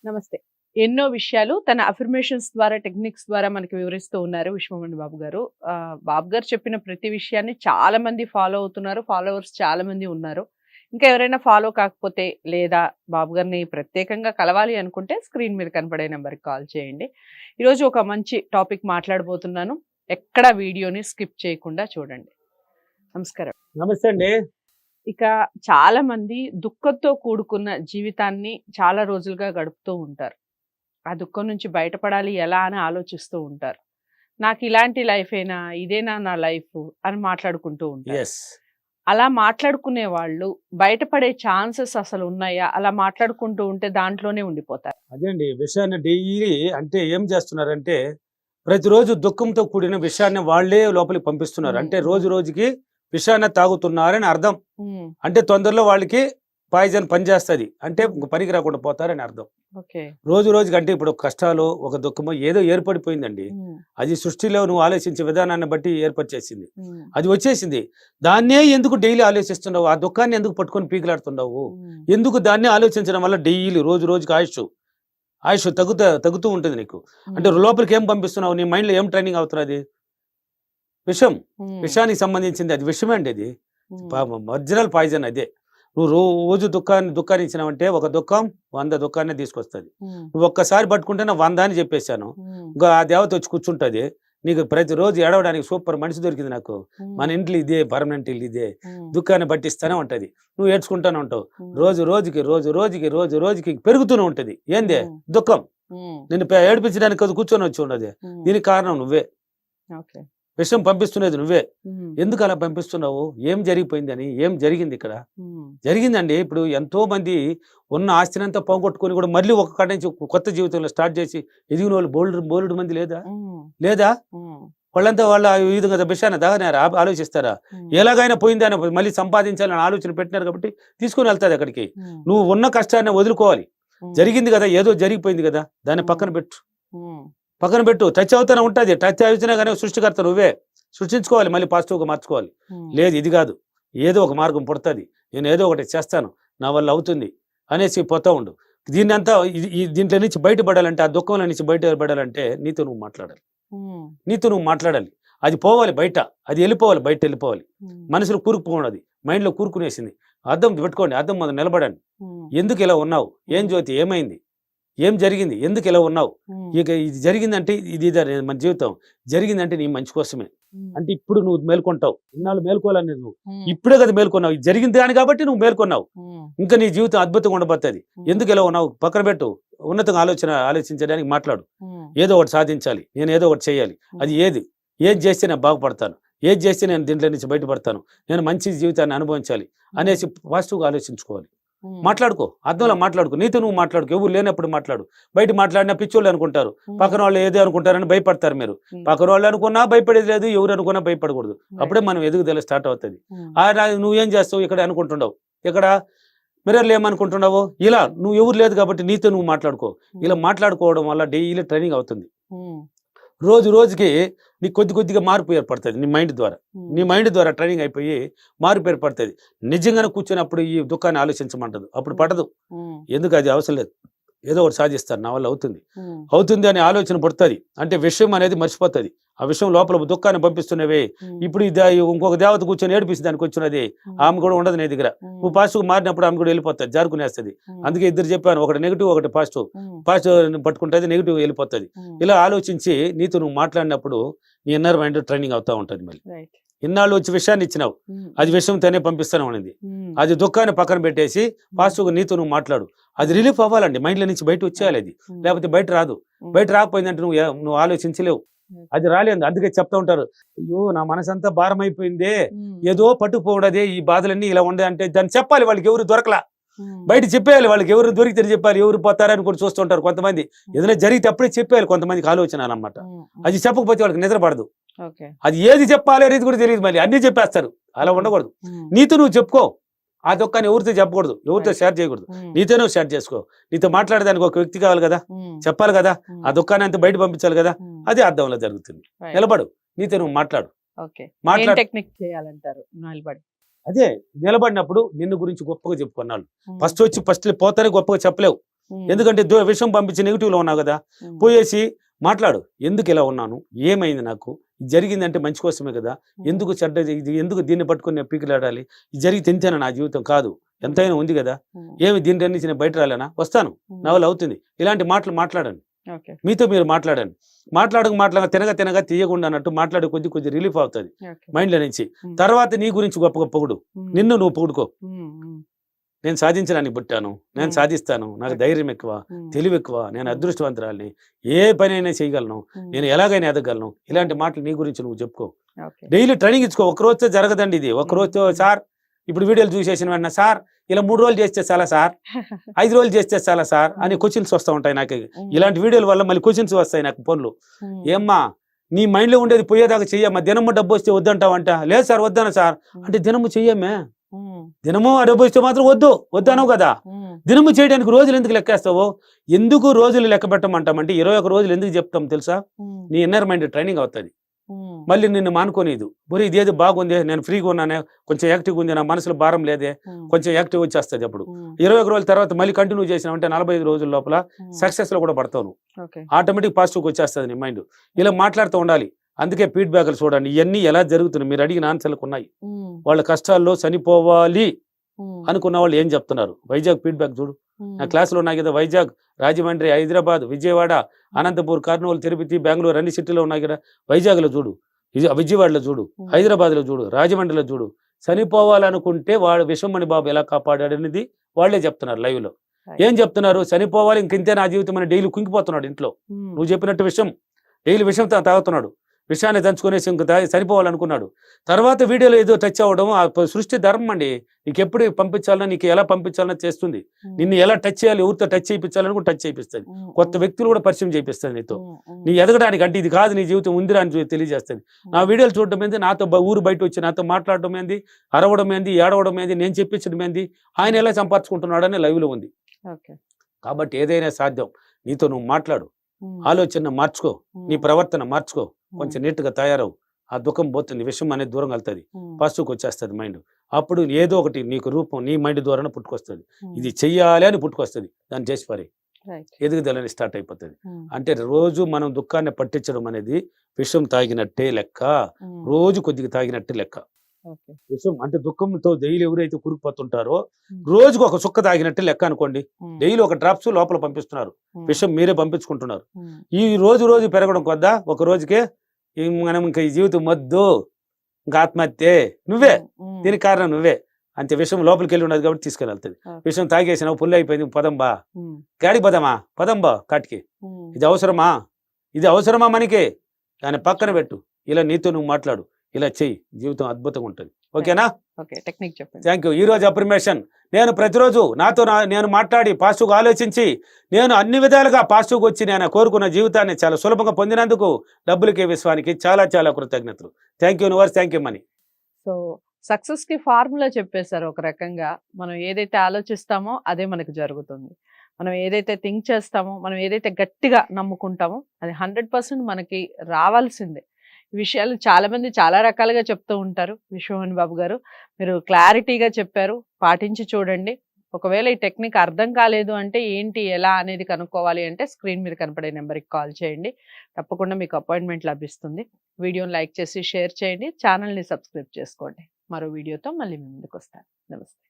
నమస్తే. ఎన్నో విషయాలు తన అఫర్మేషన్స్ ద్వారా, టెక్నిక్స్ ద్వారా మనకి వివరిస్తూ ఉన్నారు విశ్వమణి బాబు గారు. బాబు గారు చెప్పిన ప్రతి విషయాన్ని చాలా మంది ఫాలో అవుతున్నారు. ఫాలోవర్స్ చాలా మంది ఉన్నారు. ఇంకా ఎవరైనా ఫాలో కాకపోతే లేదా బాబు గారిని ప్రత్యేకంగా కలవాలి అనుకుంటే స్క్రీన్ మీద కనపడే నెంబర్‌కి కాల్ చేయండి. ఈరోజు ఒక మంచి టాపిక్ మాట్లాడబోతున్నాను. ఎక్కడ వీడియోని స్కిప్ చేయకుండా చూడండి. నమస్కారం. నమస్తే అండి. ఇక చాలా మంది దుఃఖంతో కూడుకున్న జీవితాన్ని చాలా రోజులుగా గడుపుతూ ఉంటారు. ఆ దుఃఖం నుంచి బయటపడాలి ఎలా అని ఆలోచిస్తూ ఉంటారు. నాకు ఇలాంటి లైఫేనా, ఇదేనా నా లైఫ్ అని మాట్లాడుకుంటూ ఉంటారు. యెస్. అలా మాట్లాడుకునే వాళ్ళు బయటపడే ఛాన్సెస్ అసలు ఉన్నాయా? అలా మాట్లాడుకుంటూ ఉంటే దాంట్లోనే ఉండిపోతారు. అదే అండి విషయాన్ని డైలీ అంటే ఏం చేస్తున్నారంటే ప్రతిరోజు దుఃఖంతో కూడిన విషయాన్ని వాళ్ళే లోపలికి పంపిస్తున్నారు. అంటే రోజు రోజుకి విషయాన్ని తాగుతున్నారని అర్థం. హ్మ్. అంటే తొందరలో వాళ్ళకి పాయిజన్ పనిచేస్తుంది. అంటే పనికి రాకుండా పోతారని అర్థం. ఓకే. రోజు రోజుకి అంటే ఇప్పుడు కష్టాలు ఒక దుఃఖమో ఏదో ఏర్పడిపోయిందండి. హ్మ్. అది సృష్టిలో నువ్వు ఆలోచించే విధానాన్ని బట్టి ఏర్పరిచేసింది. హ్మ్. అది వచ్చేసింది. దాన్నే ఎందుకు డైలీ ఆలోచిస్తున్నావు? ఆ దుఃఖాన్ని ఎందుకు పట్టుకొని పీకిలాడుతున్నావు? హ్మ్. ఎందుకు దాన్ని ఆలోచించడం వల్ల డైలీ రోజు రోజుకి ఆయుష్ తగ్గుతూ ఉంటుంది నీకు. అంటే లోపలికి ఏం పంపిస్తున్నావు? నీ మైండ్లో ఏం ట్రైనింగ్ అవుతున్నది? విషం. హ్మ్. విషానికి సంబంధించింది అది విషమే అండి. అది హ్మ్. ఒరిజినల్ పాయిజన్ అదే. నువ్వు రోజు దుఃఖాన్ని ఇచ్చినావంటే ఒక దుఃఖం 100 దుఃఖాన్ని తీసుకొస్తుంది. హ్మ్. నువ్వు ఒక్కసారి పట్టుకుంటే నా 100 అని చెప్పేశాను. హ్మ్. ఇంకా ఆ దేవత వచ్చి కూర్చుంటుంది. నీకు ప్రతిరోజు ఏడవడానికి సూపర్ మనిషి దొరికింది నాకు. మన ఇంట్లో ఇదే పర్మనెంట్ ఇల్లు ఇదే. హ్మ్. దుఃఖాన్ని పట్టిస్తూనే ఉంటుంది. నువ్వు ఏడ్చుకుంటూనే ఉంటావు. హ్మ్. రోజు రోజుకి పెరుగుతూనే ఉంటుంది. ఏందే హ్మ్. దుఃఖం. హ్మ్. నిన్ను ఏడిపించడానికి అది కూర్చొని వచ్చి ఉండదు. హ్మ్. దీనికి కారణం నువ్వే. ఓకే. విషం పంపిస్తున్నది నువ్వే. హ్మ్. ఎందుకు అలా పంపిస్తున్నావు? ఏం జరిగిపోయిందని? ఏం జరిగింది ఇక్కడ? హ్మ్. జరిగిందండి. ఇప్పుడు ఎంతో మంది ఉన్న ఆస్తినంతా పోగొట్టుకొని కూడా మళ్ళీ ఒక కాడ నుంచి కొత్త జీవితంలో స్టార్ట్ చేసి ఎదిగిన వాళ్ళు బోలెడు మంది లేదా? హ్మ్. లేదా? హ్మ్. వాళ్ళంతా వాళ్ళ ఈ విధంగా విషయాన్ని దాగనారా? ఆలోచిస్తారా? హ్మ్. ఎలాగైనా పోయిందని మళ్ళీ సంపాదించాలని ఆలోచన పెట్టినారు కాబట్టి తీసుకొని వెళ్తాది అక్కడికి. హ్మ్. నువ్వు ఉన్న కష్టాన్ని వదులుకోవాలి. హ్మ్. జరిగింది కదా, ఏదో జరిగిపోయింది కదా, దాన్ని పక్కన పెట్టు. హ్మ్. పక్కన పెట్టు. టచ్ అవుతానే ఉంటుంది. టచ్ అవుతున్నా కానీ సృష్టికర్త నువ్వే. సృష్టించుకోవాలి, మళ్ళీ పాజిటివ్‌గా మార్చుకోవాలి. హ్మ్. లేదు ఇది కాదు, ఏదో ఒక మార్గం పుడతది. నేను ఏదో ఒకటి చేస్తాను. నా వల్ల అవుతుంది అనేసి పోతా ఉండు. దీన్నంతా దీంట్లో నుంచి బయటపడాలంటే, ఆ దుఃఖంలో నుంచి బయటపడాలంటే నీతో నువ్వు మాట్లాడాలి. హ్మ్. నీతో నువ్వు మాట్లాడాలి. అది పోవాలి బయట. అది వెళ్ళిపోవాలి, బయట వెళ్ళిపోవాలి. హ్మ్. మనసులో కూరుకుపోవడం, మైండ్‌లో కూరుకునేసింది. అద్దం పెట్టుకోండి. అద్దం ముందు నిలబడండి. హ్మ్. ఎందుకు ఇలా ఉన్నావు? ఏం జ్యోతి ఏమైంది? ఏం జరిగింది? ఎందుకు ఇలా ఉన్నావు? హ్మ్. ఇక ఇది జరిగిందంటే ఇదే మన జీవితం. జరిగిందంటే నీ మంచి కోసమే. హ్మ్. అంటే ఇప్పుడు నువ్వు మేల్కొంటావు. ఇన్నాళ్ళు మేల్కోవాలని నువ్వు. హ్మ్. ఇప్పుడే కదా మేల్కొన్నావు. ఇది జరిగింది దాని కాబట్టి నువ్వు మేల్కొన్నావు. హ్మ్. ఇంకా నీ జీవితం అద్భుతంగా ఉండబోతది. హ్మ్. ఎందుకు ఇలా ఉన్నావు? పక్కన పెట్టు. ఉన్నతంగా ఆలోచించడానికి మాట్లాడు. హ్మ్. ఏదో ఒకటి సాధించాలి. నేను ఏదో ఒకటి చేయాలి. అది ఏది? ఏది చేస్తే నేను బాగుపడతాను? ఏది చేస్తే నేను దీంట్లో నుంచి బయటపడతాను? నేను మంచి జీవితాన్ని అనుభవించాలి అనేసి పాజిటివ్‌గా ఆలోచించుకోవాలి. హ్మ్. మాట్లాడుకో. అద్దంలో మాట్లాడుకో. నీతో నువ్వు మాట్లాడుకో. ఎవరు లేనప్పుడు మాట్లాడు. బయట మాట్లాడినా పిచ్చోళ్ళు అనుకుంటారు. పక్కన వాళ్ళు ఏదో అనుకుంటారని భయపడతారు మీరు. పక్కన వాళ్ళు అనుకున్నా భయపడేది లేదు. ఎవరు అనుకున్నా భయపడకూడదు. అప్పుడే మనం ఎదుగుదల స్టార్ట్ అవుతుంది. నువ్వేం చేస్తావు ఇక్కడ అనుకుంటున్నావు? ఇక్కడ మిర్రర్‌లో ఏమనుకుంటున్నావు? ఇలా నువ్వు ఎవరు లేదు కాబట్టి నీతో నువ్వు మాట్లాడుకో. ఇలా మాట్లాడుకోవడం వల్ల డైలీ ట్రైనింగ్ అవుతుంది. రోజు రోజుకి నీకు కొద్దిగా మార్పు ఏర్పడుతుంది నీ మైండ్ ద్వారా. నీ మైండ్ ద్వారా ట్రైనింగ్ అయిపోయి మార్పు ఏర్పడుతుంది. నిజంగానే కూర్చున్నప్పుడు ఈ దుఃఖాన్ని ఆలోచించమంటదు. అప్పుడు పడదు. ఎందుకు? అది అవసరం లేదు. ఏదో ఒకటి సాధిస్తాను, నా వల్ల అవుతుంది అనే ఆలోచన పుడుతుంది. అంటే విషయం అనేది మర్చిపోతుంది. ఆ విషయం లోపల దుఃఖాన్ని పంపిస్తున్నవే. ఇప్పుడు ఇంకొక దేవత కూర్చొని ఏడిపిస్తుంది దానికి వచ్చినది. ఆమె కూడా ఉండదు నీ దగ్గర. నువ్వు పాజిటివ్ మారినప్పుడు ఆమె కూడా వెళ్ళిపోతుంది, జారుకునేస్తుంది. అందుకే ఇద్దరు చెప్పాను, ఒకటి నెగిటివ్ ఒకటి పాజిటివ్. పాజిటివ్ పట్టుకుంటుంది, నెగిటివ్ వెళ్ళిపోతుంది. ఇలా ఆలోచించి నీతో నువ్వు మాట్లాడినప్పుడు నీ ఇన్నర్ మైండ్ ట్రైనింగ్ అవుతా ఉంటుంది. మళ్ళీ ఇన్నాళ్ళు వచ్చి విషయాన్ని ఇచ్చినావు, అది విషయంతోనే పంపిస్తాను అనేది. అది దుఃఖాన్ని పక్కన పెట్టేసి పాజిటివ్గా నీతో నువ్వు మాట్లాడు. అది రిలీఫ్ అవ్వాలండి. మైండ్లో నుంచి బయట వచ్చేయాలి అది. లేకపోతే బయట రాదు. బయట రాకపోయిందంటే నువ్వు ఆలోచించలేవు. అది రాలేదు. అందుకే చెప్తా ఉంటారు, అయ్యో నా మనసంతా భారం అయిపోయిందే, ఏదో పట్టుకుపోవడదే, ఈ బాధలన్నీ ఇలా ఉండే అంటే దాన్ని చెప్పాలి. వాళ్ళకి ఎవరు దొరకలా, బయట చెప్పేయాలి. వాళ్ళకి ఎవరు దొరికితే చెప్పాలి. ఎవరు పోతారని కూడా చూస్తుంటారు కొంతమంది. ఏదైనా జరిగితే అప్పుడే చెప్పేయాలి కొంతమందికి ఆలోచన అన్నమాట. అది చెప్పకపోతే వాళ్ళకి నిద్ర పడదు. అది ఏది చెప్పాలి అనేది కూడా తెలియదు. మళ్ళీ అన్ని చెప్పేస్తారు. అలా ఉండకూడదు. నీతో నువ్వు చెప్పుకో. ఆ దుఃఖాన్ని ఎవరితో చెప్పకూడదు, ఎవరితో షేర్ చేయకూడదు. నీతో నువ్వు షేర్ చేసుకో. నీతో మాట్లాడడానికి ఒక వ్యక్తి కావాలి కదా, చెప్పాలి కదా, ఆ దుఃఖాన్ని అంతా బయట పంపించాలి కదా. అది అర్థంలో జరుగుతుంది. నిలబడు, నీతో నువ్వు మాట్లాడు. అదే నిలబడినప్పుడు నిన్ను గురించి గొప్పగా చెప్పుకున్నాళ్ళు. ఫస్ట్ పోతానే గొప్పగా చెప్పలేవు. ఎందుకంటే విషయం పంపించి నెగిటివ్లో ఉన్నావు కదా, పోయేసి మాట్లాడు. ఎందుకు ఇలా ఉన్నాను, ఏమైంది, నాకు జరిగిందంటే మంచి కోసమే కదా, ఎందుకు చెడ్డ ఇది, ఎందుకు దీన్ని పట్టుకొని నేను పీకిలాడాలి, ఇది జరిగితే ఎంతైనా నా జీవితం కాదు, ఎంతైనా ఉంది కదా, ఏమి దీని నుంచి నేను బయట రాలేనా, వస్తాను, నా వల్ల అవుతుంది. ఇలాంటి మాటలు మాట్లాడండి, మీతో మీరు మాట్లాడండి. మాట్లాడక తినగా తీయకుండా అన్నట్టు మాట్లాడే కొద్ది రిలీఫ్ అవుతుంది మైండ్లో నుంచి. తర్వాత నీ గురించి గొప్పగా పొగుడు, నిన్ను నువ్వు పొగుడుకో. నేను సాధించడానికి పుట్టాను, నేను సాధిస్తాను, నాకు ధైర్యం ఎక్కువ, తెలివి ఎక్కువ, నేను అదృష్టవంతురాలిని, ఏ పని అయినా చేయగలను, నేను ఎలాగైనా ఎదగలను. ఇలాంటి మాటలు నీ గురించి నువ్వు చెప్పుకో. డైలీ ట్రైనింగ్ ఇచ్చుకో. ఒక రోజుతో జరగదండి ఇది. ఒక రోజుతో సార్ ఇప్పుడు వీడియోలు చూసేసిన వెంటనే సార్ ఇలా 3 రోజులు చేస్తే చాలా సార్, 5 రోజులు చేస్తే చాలా సార్ అని క్వశ్చన్స్ వస్తూ ఉంటాయి నాకు. ఇలాంటి వీడియోల వల్ల మళ్ళీ క్వశ్చన్స్ వస్తాయి నాకు ఫోన్లు. ఏమ్మా నీ మైండ్లో ఉండేది పోయేదాకా చెయ్యమ్మా, దినము డబ్బు వస్తే వద్దంటావంట. లేదు సార్ వద్దాను సార్ అంటే దినము చెయ్యమ్మే, దినము డబ్బు ఇస్తే మాత్రం వద్దనవు కదా. దినము చేయడానికి రోజులు ఎందుకు లెక్కేస్తావు? ఎందుకు రోజులు లెక్క పెట్టమంటామంటే 21 రోజులు ఎందుకు చెప్తాం తెలుసా? నీ ఇన్నర్ మైండ్ ట్రైనింగ్ అవుతుంది. మళ్ళీ నిన్ను మానుకోనిదు. బురి ఇదేది బాగుంది, నేను ఫ్రీగా ఉన్నానే, కొంచెం యాక్టివ్గా ఉంది, నా మనసులో భారం లేదే, కొంచెం యాక్టివ్ వచ్చేస్తుంది. అప్పుడు 21 రోజుల తర్వాత మళ్ళీ కంటిన్యూ చేసినామంటే 45 రోజుల లోపల సక్సెస్ లో కూడా పడతావు. ఆటోమేటిక్ పాజిటివ్గా వచ్చేస్తుంది నీ మైండ్. ఇలా మాట్లాడుతూ ఉండాలి. అందుకే ఫీడ్బ్యాక్లు చూడండి, ఇవన్నీ ఎలా జరుగుతున్నాయి. మీరు అడిగిన ఆన్సర్లకు ఉన్నాయి. వాళ్ళ కష్టాల్లో చనిపోవాలి అనుకున్న వాళ్ళు ఏం చెప్తున్నారు. వైజాగ్ ఫీడ్బ్యాక్ చూడు. నా క్లాసులో ఉన్నాయి కదా, వైజాగ్, రాజమండ్రి, హైదరాబాద్, విజయవాడ, అనంతపూర్, కర్నూలు, తిరుపతి, బెంగళూరు అన్ని సిటీలో ఉన్నాయి కదా. వైజాగ్లో చూడు, విజయవాడలో చూడు, హైదరాబాద్లో చూడు, రాజమండ్రిలో చూడు. చనిపోవాలనుకుంటే వాడు విశ్వమణి బాబు ఎలా కాపాడాడు అనేది వాళ్ళే చెప్తున్నారు లైవ్ లో. ఏం చెప్తున్నారు? చనిపోవాలి, ఇంకింతే నా జీవితం అని డైలీ కుంగిపోతున్నాడు ఇంట్లో. నువ్వు చెప్పినట్టు విషయం డైలీ విషయం తాగుతున్నాడు. విషయాన్ని దంచుకునేసి ఇంక సరిపోవాలనుకున్నాడు. తర్వాత వీడియోలో ఏదో టచ్ అవ్వడం ఆ సృష్టి ధర్మం అండి. నీకు ఎప్పుడు పంపించాలన్నా, నీకు ఎలా పంపించాలన్నా చేస్తుంది. నిన్ను ఎలా టచ్ చేయాలి, ఎవరితో టచ్ చేయించాలని కూడా టచ్ చేయిస్తుంది. కొత్త వ్యక్తులు కూడా పరిచయం చేయిస్తుంది నీతో. నీ ఎదగడానికి అంటే ఇది కాదు నీ జీవితం ఉందిరా అని తెలియజేస్తుంది. నా వీడియోలు చూడడం ఏంది, నాతో ఊరు బయట వచ్చి నాతో మాట్లాడడం ఏంది, అరవడం ఏంది, ఏడవడం ఏంది, నేను చెప్పించడం ఏంది, ఆయన ఎలా సంపాదించుకుంటున్నాడని లైవ్ లో ఉంది. కాబట్టి ఏదైనా సాధ్యం. నీతో నువ్వు మాట్లాడు, ఆలోచన మార్చుకో, నీ ప్రవర్తన మార్చుకో, కొంచెం నీట్గా తయారవు. ఆ దుఃఖం పోతుంది, విషయం అనేది దూరం వెళ్తుంది, పాజిటివ్కి వచ్చేస్తుంది మైండ్. అప్పుడు ఏదో ఒకటి నీకు రూపం నీ మైండ్ ద్వారానే పుట్టుకొస్తుంది. ఇది చెయ్యాలి అని పుట్టుకొస్తుంది, దాన్ని చేసి పారి ఎదుగుదలని స్టార్ట్ అయిపోతుంది. అంటే రోజు మనం దుఃఖాన్ని పట్టించడం అనేది విషం తాగినట్టే లెక్క, రోజు కొద్దిగా తాగినట్టే లెక్క. విషం అంటే దుఃఖంతో డైలీ ఎవరైతే కురుకుపోతుంటారో రోజుకు ఒక చుక్క తాగినట్టే లెక్క అనుకోండి. డైలీ ఒక డ్రాప్స్ లోపల పంపిస్తున్నారు, విషం మీరే పంపించుకుంటున్నారు. ఈ రోజు పెరగడం కొద్దా ఒక రోజుకే మనం ఇంకా ఈ జీవితం వద్దు, ఇంకా ఆత్మహత్య నువ్వే, దీనికి కారణం నువ్వే అంతే. విషయం లోపలికి వెళ్ళి ఉన్నది కాబట్టి తీసుకెళ్ళి వెళ్తుంది. విషయం తాగేసినావు, పుల్లి అయిపోయింది, పదంబా గాడి పదంబా కాటికి. ఇది అవసరమా మనకి, దాన్ని పక్కన పెట్టు. ఇలా నీతో నువ్వు మాట్లాడు, ఇలా చెయ్యి, జీవితం అద్భుతంగా ఉంటుంది. ఓకేనా? టెక్నిక్ చెప్పండి. Thank you. ఈ రోజు అఫర్మేషన్, నేను ప్రతిరోజు నేను మాట్లాడి పాజిటివ్గా ఆలోచించి నేను అన్ని విధాలుగా పాజిటివ్గా వచ్చి నేను కోరుకున్న జీవితాన్ని చాలా సులభంగా పొందినందుకు డబ్బులకే విశ్వానికి చాలా చాలా కృతజ్ఞతలు. Thank you universe, thank you money. So success కి ఫార్ములా చెప్పేశారు. ఒక రకంగా మనం ఏదైతే ఆలోచిస్తామో అదే మనకు జరుగుతుంది. మనం ఏదైతే థింక్ చేస్తామో, మనం ఏదైతే గట్టిగా నమ్ముకుంటామో అది 100% మనకి రావాల్సిందే. ఈ విషయాలు చాలా మంది చాలా రకాలుగా చెప్తూ ఉంటారు. విశ్వమణి బాబు గారు మీరు క్లారిటీగా చెప్పారు, పాటించి చూడండి. ఒకవేళ ఈ టెక్నిక్ అర్థం కాలేదు అంటే ఏంటి ఎలా అనేది కనుక్కోవాలి అంటే స్క్రీన్ మీద కనపడే నెంబర్కి కాల్ చేయండి, తప్పకుండా మీకు అపాయింట్మెంట్ లభిస్తుంది. వీడియోని లైక్ చేసి షేర్ చేయండి, ఛానల్ని సబ్స్క్రైబ్ చేసుకోండి. మరో వీడియోతో మళ్ళీ మీ ముందుకు వస్తాను. నమస్తే.